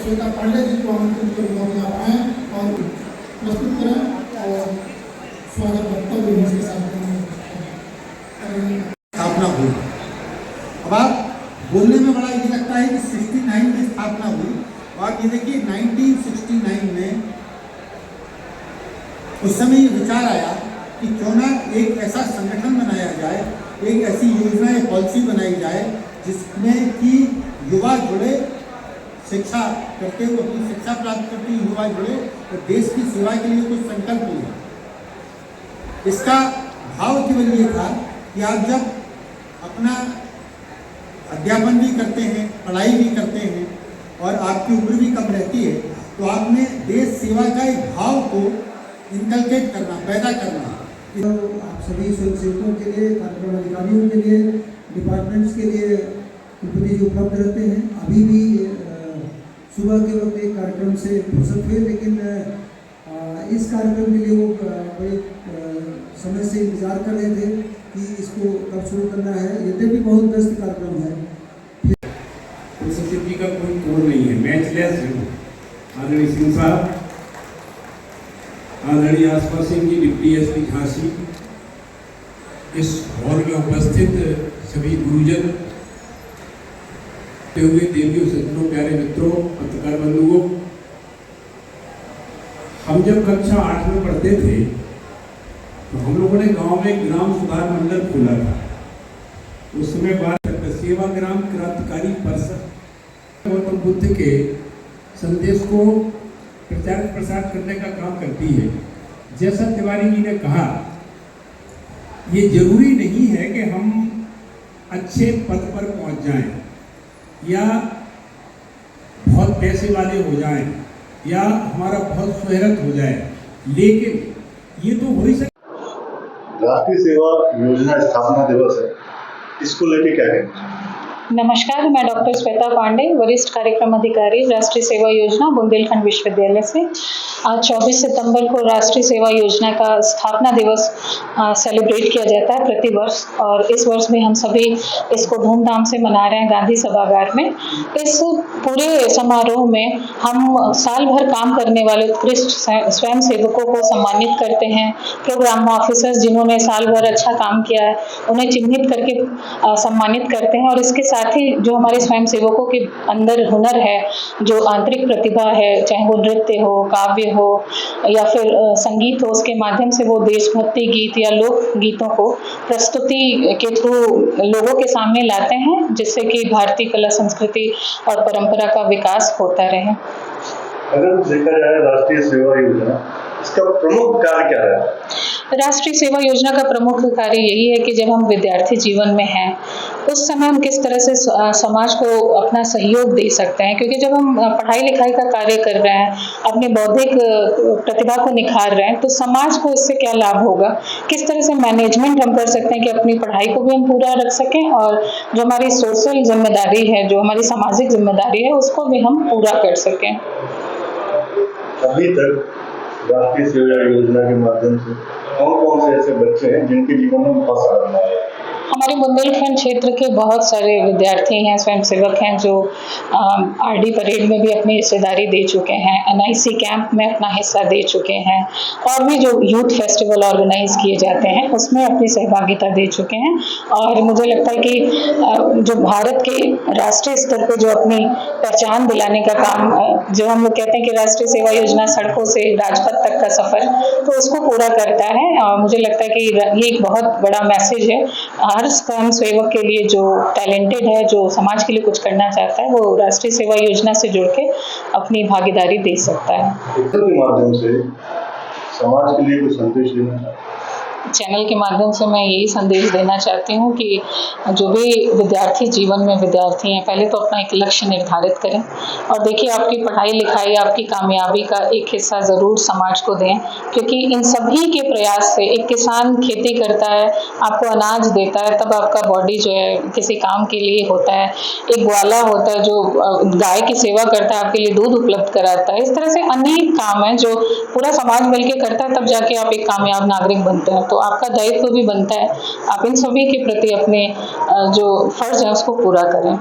श्वेता पांडे जी को आमंत्रित करूँगा कि आप आएँ और प्रस्तुत करें और स्वागत वक्तव्य भी इसके साथ स्थापना हुई। अब आप बोलने में बड़ा ये लगता है कि 69 में स्थापना हुई, और ये देखिए 1969 में उस समय ये विचार आया कि क्यों ना एक ऐसा संगठन बनाया जाए, एक ऐसी योजना या पॉलिसी बनाई जाए जिसमें कि युवा जुड़े, शिक्षा करते हुए अपनी शिक्षा प्राप्त करते हुए युवा जुड़े और देश की सेवा के लिए कुछ संकल्प लिया। इसका भाव केवल ये था कि आप जब अपना अध्यापन भी करते हैं, पढ़ाई भी करते हैं और आपकी उम्र भी कम रहती है, तो आपने देश सेवा का एक भाव को इनकलकेट करना, पैदा करना। तो आप सभी स्वयंसेवकों के लिए, कार्यक्रम अधिकारियों के लिए, डिपार्टमेंट्स के लिए कुलपति जी उपलब्ध रहते हैं। अभी भी सुबह के वक्त एक कार्यक्रम से फुर्सत हुए, लेकिन इस कार्यक्रम के लिए वो बड़े समय से इंतजार कर रहे थे कि इसको कब शुरू करना है, यद्यपि बहुत व्यस्त कार्यक्रम है। स्थिति का कोई तोड़ नहीं है, मैचलेस है। आदरणीय सिंह साहब, आदरणीय आसपा सिंह जी, डिप्टी एसपी झांसी, इस हॉल में उपस्थित सभी गुरुजन, देवियों, सज्जनों, प्यारे मित्रों, पत्रकार बंधुओं, हम जब कक्षा 8 में पढ़ते थे तो हम लोगों ने गांव में ग्राम सुधार मंडल खोला था। उस समय बात सेवाग्राम क्रांतिकारी परिषद गौतम बुद्ध के संदेश को प्रचार प्रसार करने का काम करती है। जैसा तिवारी जी ने कहा, ये जरूरी नहीं है कि हम अच्छे पद पर पहुंच जाएं या बहुत पैसे वाले हो जाएं या हमारा बहुत शोहरत हो जाए, लेकिन ये तो हो ही सकता। राष्ट्रीय सेवा योजना स्थापना दिवस है, इसको लेके क्या है? नमस्कार, मैं डॉक्टर श्वेता पांडे, वरिष्ठ कार्यक्रम अधिकारी, राष्ट्रीय सेवा योजना, बुंदेलखंड विश्वविद्यालय से। आज 24 सितंबर को राष्ट्रीय सेवा योजना का स्थापना दिवस सेलिब्रेट किया जाता है प्रतिवर्ष, और इस वर्ष भी हम सभी इसको धूमधाम से मना रहे हैं गांधी सभागार में। इस पूरे समारोह में हम साल भर काम करने वाले उत्कृष्ट स्वयं सेवकों को सम्मानित करते हैं। प्रोग्राम ऑफिसर्स जिन्होंने साल भर अच्छा काम किया है उन्हें चिन्हित करके सम्मानित करते हैं, और इसके साथ ही जो हमारे स्वयं सेवकों के अंदर हुनर है, जो आंतरिक प्रतिभा है, चाहे वो नृत्य हो, काव्य हो या फिर संगीत हो, उसके माध्यम से वो देशभक्ति गीत या लोक गीतों को प्रस्तुति के थ्रू लोगों के सामने लाते हैं, जिससे कि भारतीय कला संस्कृति और परंपरा का विकास होता रहे। अगर देखा जाए राष्ट्रीय सेवा योजना, इसका प्रमुख कार्य क्या है? राष्ट्रीय सेवा योजना का प्रमुख कार्य यही है कि जब हम विद्यार्थी जीवन में हैं उस समय हम किस तरह से समाज को अपना सहयोग दे सकते हैं, क्योंकि जब हम पढ़ाई लिखाई का कार्य कर रहे हैं, अपनी बौद्धिक प्रतिभा को निखार रहे हैं, तो समाज को इससे क्या लाभ होगा, किस तरह से मैनेजमेंट हम कर सकते हैं कि अपनी पढ़ाई को भी हम पूरा रख सकें और जो हमारी सोशल जिम्मेदारी है, जो हमारी सामाजिक जिम्मेदारी है, उसको भी हम पूरा कर सकें। अभी तक राष्ट्रीय सेवा योजना के माध्यम से कौन से ऐसे बच्चे हैं जिनके जीवन में बहुत सारा है? हमारे बुंदेलखंड क्षेत्र के बहुत सारे विद्यार्थी हैं, स्वयंसेवक हैं, जो आरडी परेड में भी अपनी हिस्सेदारी दे चुके हैं, एनआईसी कैंप में अपना हिस्सा दे चुके हैं, और भी जो यूथ फेस्टिवल ऑर्गेनाइज किए जाते हैं उसमें अपनी सहभागिता दे चुके हैं। और मुझे लगता है कि जो भारत के राष्ट्रीय स्तर पर जो अपनी पहचान दिलाने का काम, जो हम लोग कहते हैं कि राष्ट्रीय सेवा योजना सड़कों से राजपथ तक का सफर, तो उसको पूरा करता है। और मुझे लगता है कि ये एक बहुत बड़ा मैसेज है हर स्वयं सेवक के लिए, जो टैलेंटेड है, जो समाज के लिए कुछ करना चाहता है, वो राष्ट्रीय सेवा योजना से जुड़ के अपनी भागीदारी दे सकता है। के माध्यम से समाज के लिए कुछ संदेश देना चाहते हैं? चैनल के माध्यम से मैं यही संदेश देना चाहती हूँ कि जो भी विद्यार्थी जीवन में विद्यार्थी हैं, पहले तो अपना एक लक्ष्य निर्धारित करें, और देखिए आपकी पढ़ाई लिखाई, आपकी कामयाबी का एक हिस्सा ज़रूर समाज को दें, क्योंकि इन सभी के प्रयास से एक किसान खेती करता है, आपको अनाज देता है, तब आपका बॉडी जो है किसी काम के लिए होता है। एक ग्वाला होता है जो गाय की सेवा करता है, आपके लिए दूध उपलब्ध कराता है। इस तरह से अनेक काम हैं जो पूरा समाज मिलकर करता है, तब जाके आप एक कामयाब नागरिक बनते हैं। तो आपका दायित्व भी बनता है आप इन सभी के प्रति अपने जो फर्ज है उसको पूरा करें।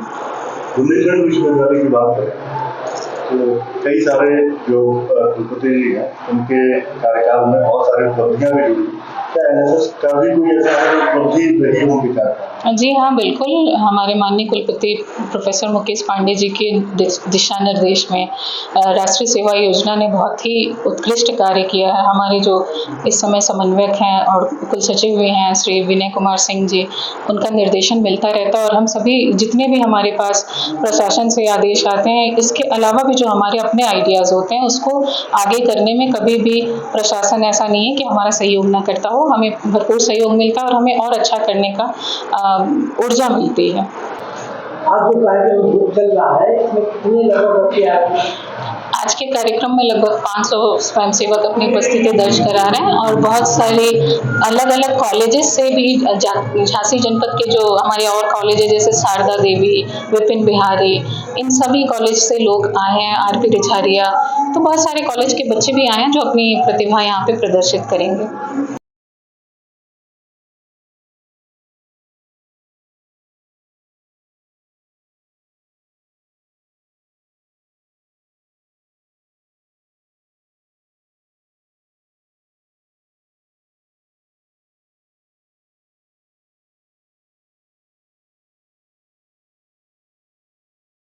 बुंदेलखंड विश्वविद्यालय की बात करें तो कई सारे जो कुलपति जी हैं उनके कार्यकाल में बहुत सारी उपलब्धियां भी जुड़ी। क्या एनएसएस का भी कोई ऐसा उपलब्धि रही हो विचार? जी हाँ, बिल्कुल। हमारे माननीय कुलपति प्रोफेसर मुकेश पांडे जी के दिशा निर्देश में राष्ट्रीय सेवा योजना ने बहुत ही उत्कृष्ट कार्य किया है। हमारे जो इस समय समन्वयक हैं और कुल सचिव भी हैं श्री विनय कुमार सिंह जी, उनका निर्देशन मिलता रहता है और हम सभी जितने भी हमारे पास प्रशासन से आदेश आते हैं, इसके अलावा भी जो हमारे अपने आइडियाज़ होते हैं उसको आगे करने में कभी भी प्रशासन ऐसा नहीं है कि हमारा सहयोग ना करता हो। हमें भरपूर सहयोग मिलता है और हमें और अच्छा करने का ऊर्जा मिलती है। आज जो कार्यक्रम चल रहा है इसमें कितने लगभग बच्चे आए? आज के कार्यक्रम में लगभग 500 स्वयंसेवक अपनी उपस्थिति दर्ज करा रहे हैं और बहुत सारे अलग अलग कॉलेजेस से भी झांसी जनपद के जो हमारे और कॉलेज है जैसे शारदा देवी, विपिन बिहारी, इन सभी कॉलेज से लोग आए हैं, आरपी रिझारिया, तो बहुत सारे कॉलेज के बच्चे भी आए हैं जो अपनी प्रतिभा यहाँ पे प्रदर्शित करेंगे।